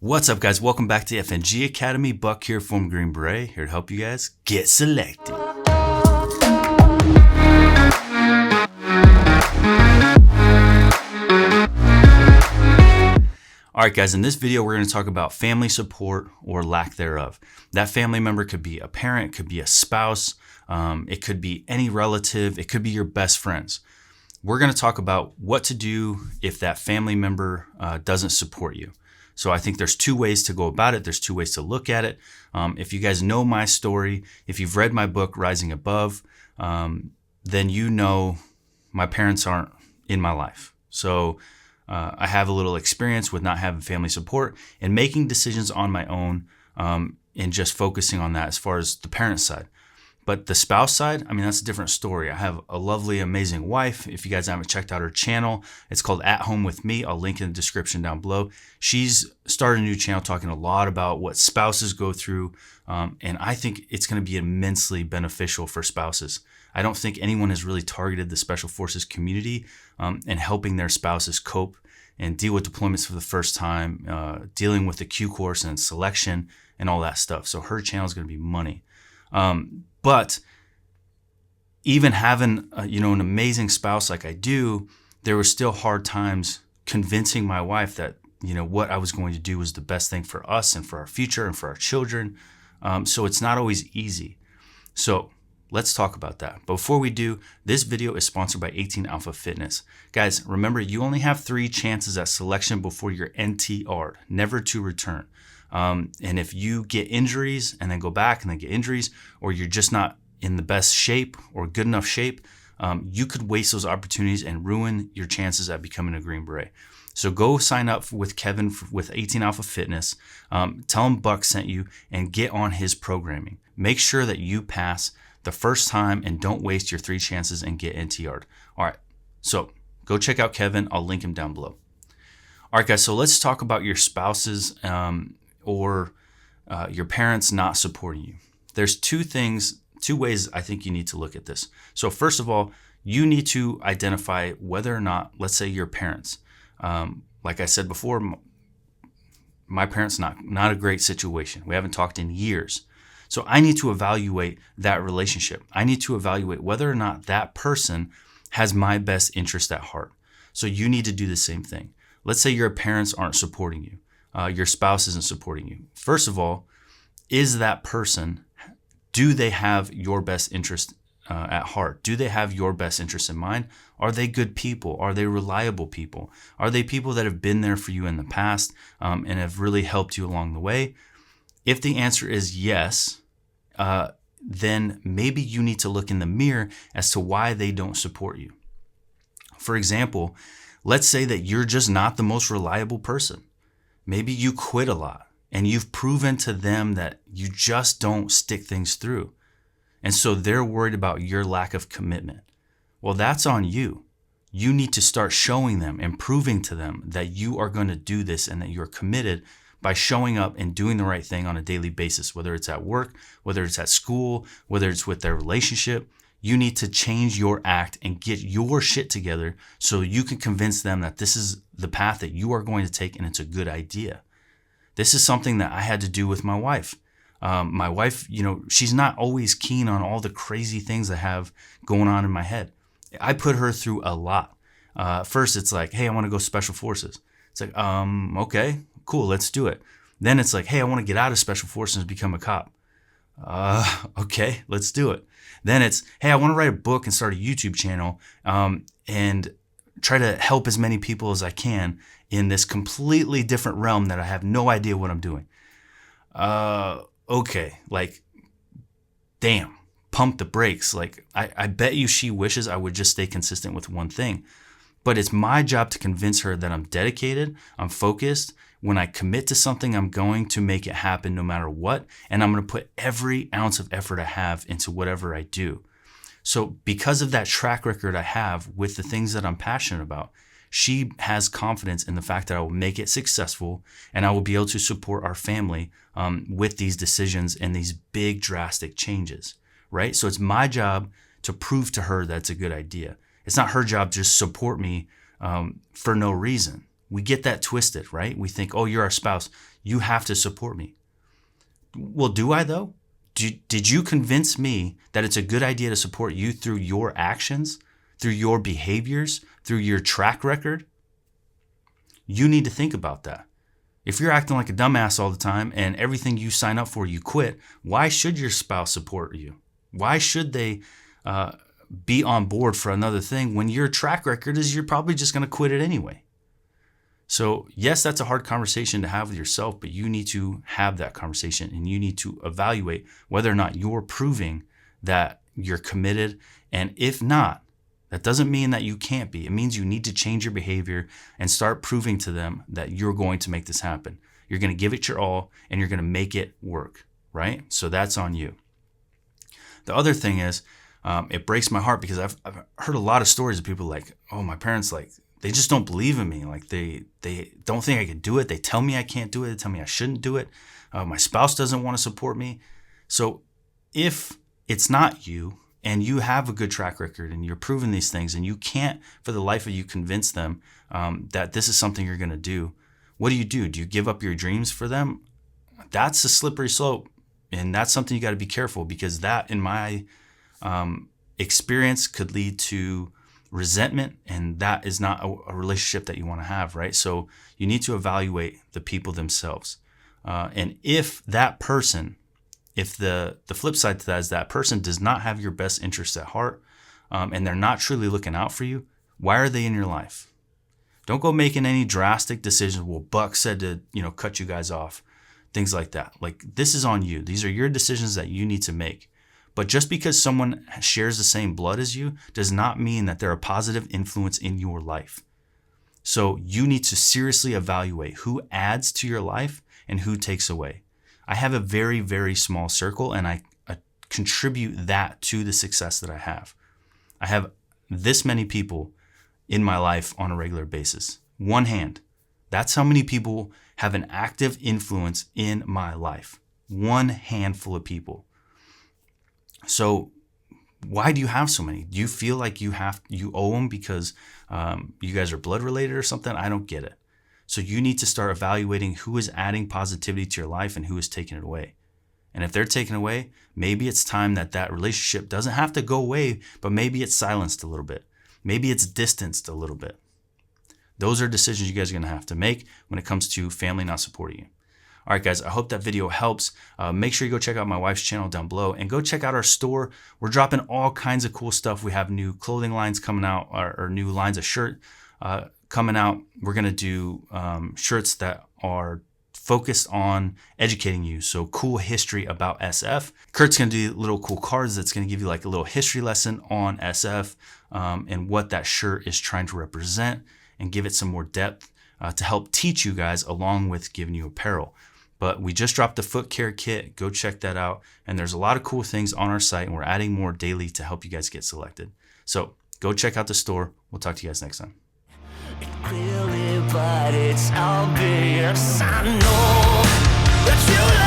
What's up, guys? Welcome back to FNG Academy. Buck here from Green Beret, here to help you guys get selected. All right, guys, in this video, we're going to talk about family support or lack thereof. That family member could be a parent, could be a spouse, it could be any relative, it could be your best friends. We're going to talk about what to do if that family member doesn't support you. So I think there's two ways to go about it. There's two ways to look at it. If you guys know my story, if you've read my book, Rising Above, then you know my parents aren't in my life. So I have a little experience with not having family support and making decisions on my own and just focusing on that as far as the parent side. But the spouse side, I mean, that's a different story. I have a lovely, amazing wife. If you guys haven't checked out her channel, it's called At Home With Me. I'll link in the description down below. She's started a new channel talking a lot about what spouses go through. And I think it's going to be immensely beneficial for spouses. I don't think anyone has really targeted the Special Forces community and helping their spouses cope and deal with deployments for the first time, dealing with the Q course and selection and all that stuff. So her channel is going to be money. But even having, an amazing spouse like I do, there were still hard times convincing my wife that, what I was going to do was the best thing for us and for our future and for our children. So it's not always easy. So let's talk about that. But before we do, this video is sponsored by 18 Alpha Fitness. Guys, remember, you only have 3 chances at selection before you're NTR'd, never to return. And if you get injuries and then go back and then get injuries, or you're just not in the best shape or good enough shape, you could waste those opportunities and ruin your chances at becoming a Green Beret. So go sign up with Kevin with 18 Alpha Fitness. Tell him Buck sent you and get on his programming. Make sure that you pass the first time and don't waste your 3 chances and get NTR'd. All right, so go check out Kevin. I'll link him down below. All right, guys, so let's talk about your spouses or your parents not supporting you. There's two ways I think you need to look at this. So first of all, you need to identify whether or not, let's say your parents, like I said before, my parents, not a great situation. We haven't talked in years. So I need to evaluate that relationship. I need to evaluate whether or not that person has my best interest at heart. So you need to do the same thing. Let's say your parents aren't supporting you. Your spouse isn't supporting you. First of all, is that person, do they have your best interest at heart? Do they have your best interest in mind? Are they good people? Are they reliable people? Are they people that have been there for you in the past and have really helped you along the way? If the answer is yes, then maybe you need to look in the mirror as to why they don't support you. For example, let's say that you're just not the most reliable person. Maybe you quit a lot and you've proven to them that you just don't stick things through. And so they're worried about your lack of commitment. Well, that's on you. You need to start showing them and proving to them that you are going to do this and that you're committed by showing up and doing the right thing on a daily basis, whether it's at work, whether it's at school, whether it's with their relationship. You need to change your act and get your shit together so you can convince them that this is the path that you are going to take and it's a good idea. This is something that I had to do with my wife. My wife, she's not always keen on all the crazy things I have going on in my head. I put her through a lot. First, it's like, hey, I want to go Special Forces. It's like, okay, cool, let's do it. Then it's like, hey, I want to get out of Special Forces and become a cop. Okay, let's do it. Then it's, hey, I want to write a book and start a YouTube channel and try to help as many people as I can in this completely different realm that I have no idea what I'm doing. Okay, like, damn, pump the brakes. Like, I bet you she wishes I would just stay consistent with one thing. But it's my job to convince her that I'm dedicated, I'm focused. When I commit to something, I'm going to make it happen no matter what. And I'm going to put every ounce of effort I have into whatever I do. So because of that track record I have with the things that I'm passionate about, she has confidence in the fact that I will make it successful and I will be able to support our family with these decisions and these big drastic changes, right? So it's my job to prove to her that's a good idea. It's not her job to just support me for no reason. We get that twisted, right? We think, oh, you're our spouse. You have to support me. Well, do I though? Did you convince me that it's a good idea to support you through your actions, through your behaviors, through your track record? You need to think about that. If you're acting like a dumbass all the time and everything you sign up for, you quit, why should your spouse support you? Why should they be on board for another thing when your track record is you're probably just going to quit it anyway? So yes, that's a hard conversation to have with yourself, but you need to have that conversation and you need to evaluate whether or not you're proving that you're committed. And if not, that doesn't mean that you can't be. It means you need to change your behavior and start proving to them that you're going to make this happen. You're going to give it your all and you're going to make it work, right? So that's on you. The other thing is, it breaks my heart because I've heard a lot of stories of people like, oh, my parents, like, they just don't believe in me. Like they don't think I can do it. They tell me I can't do it. They tell me I shouldn't do it. My spouse doesn't want to support me. So if it's not you and you have a good track record and you're proving these things and you can't for the life of you convince them that this is something you're going to do, what do? Do you give up your dreams for them? That's a slippery slope. And that's something you got to be careful because that, in my experience, could lead to resentment, and that is not a relationship that you want to have, right? So you need to evaluate the people themselves. And if that person, if the flip side to that is that person does not have your best interests at heart, and they're not truly looking out for you, why are they in your life? Don't go making any drastic decisions. Well, Buck said to, cut you guys off, things like that. Like, this is on you. These are your decisions that you need to make. But just because someone shares the same blood as you does not mean that they're a positive influence in your life. So you need to seriously evaluate who adds to your life and who takes away. I have a very, very small circle, and I contribute that to the success that I have. I have this many people in my life on a regular basis. One hand. That's how many people have an active influence in my life. One handful of people. So why do you have so many? Do you feel like you owe them because you guys are blood related or something? I don't get it. So you need to start evaluating who is adding positivity to your life and who is taking it away. And if they're taken away, maybe it's time that relationship doesn't have to go away, but maybe it's silenced a little bit. Maybe it's distanced a little bit. Those are decisions you guys are going to have to make when it comes to family not supporting you. All right, guys, I hope that video helps. Make sure you go check out my wife's channel down below and go check out our store. We're dropping all kinds of cool stuff. We have new clothing lines coming out, or new lines of shirt coming out. We're going to do shirts that are focused on educating you. So cool history about SF. Kurt's going to do little cool cards that's going to give you like a little history lesson on SF and what that shirt is trying to represent and give it some more depth to help teach you guys along with giving you apparel. But we just dropped the foot care kit. Go check that out. And there's a lot of cool things on our site, and we're adding more daily to help you guys get selected. So go check out the store. We'll talk to you guys next time. Clearly, but it's obvious. I know that you